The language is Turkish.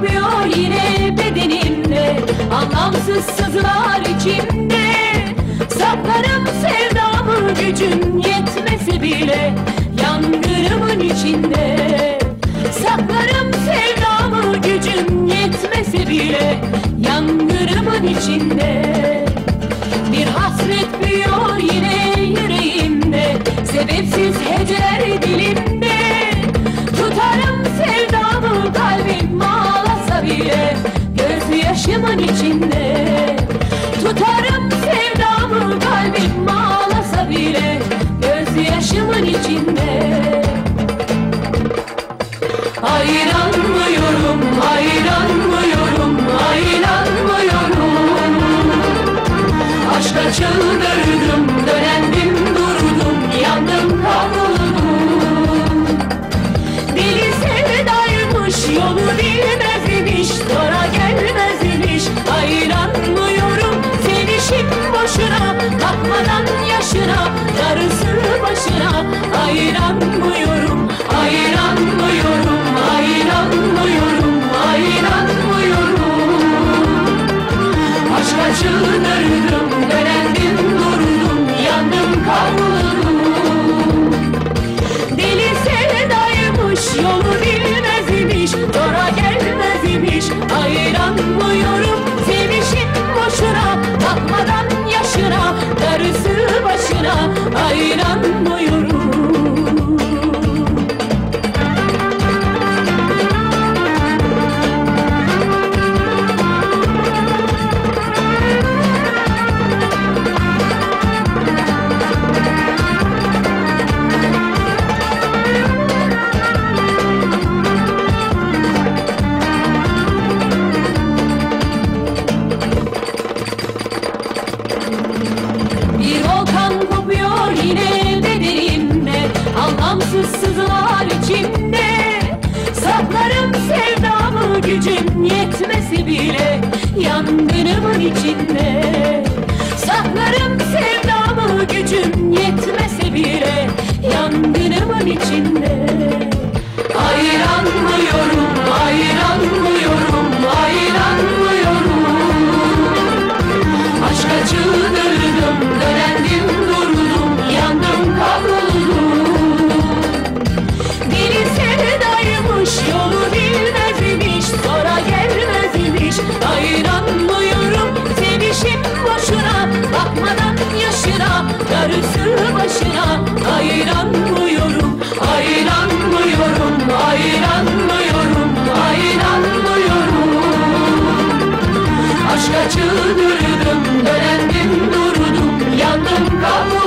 kopuyor yine bedenimde, anlamsız sızılar içimde. Saklarım sevdamı gücüm yetmese bile, yangınımın içinde. Saklarım sevdamı gücüm yetmese bile, yangınımın içinde. Bir hasret büyüyor yine yüreğimde, sebepsiz heceler dilimde. Tutarım sevdamı kalbim ağlasa bile, gözyaşımın içinde. Tutarım sevdamı kalbim ağlasa bile, gözyaşımın içinde. Ayranmıyorum, ayranmıyorum, ayranmıyorum. Aşka çıldırdım, dönendim durdum, yandım kavruldum. Deli sevdaymış, yolu bilmez imiş, sonra gelmez imiş. Ayranmıyorum, sevişim boşuna, bakmadan yaşına, darısı başına. Ayranmıyorum, ayranmıyorum, ayranmıyorum, ayranmıyorum. Aşka çıldırdım, dönendim durdum, yandım kavruldum. Deli sevdaymış, yolu bilmez imiş, sonra gelmez imiş. Ayranmıyorum, sevişim boşuna, bakmadan yaşına, darısı başına. Ayranmıyorum. Bir volkan kopuyor yine bedenimde, anlamsız sızılar içimde. Saklarım sevdamı gücüm yetmesi bile, yangınımın içinde. Saklarım sevdamı gücüm yetmese bile, yangınımın içinde. Ayranmıyorum, ayranmıyorum, ayranmıyorum. Aşka çıldırdım, dönendim durdum, yandım kavruldum. Deli sevdaymış, yolu bilmez imiş, sonra gelmez imiş. Ayranmıyorum, sevişim boşuna, bakmadan yaşına, darısı başına. Ayranmıyorum, ayranmıyorum, ayranmıyorum, ayranmıyorum. Aşka çıldırdım, dönendim durdum, yandım kavruldum.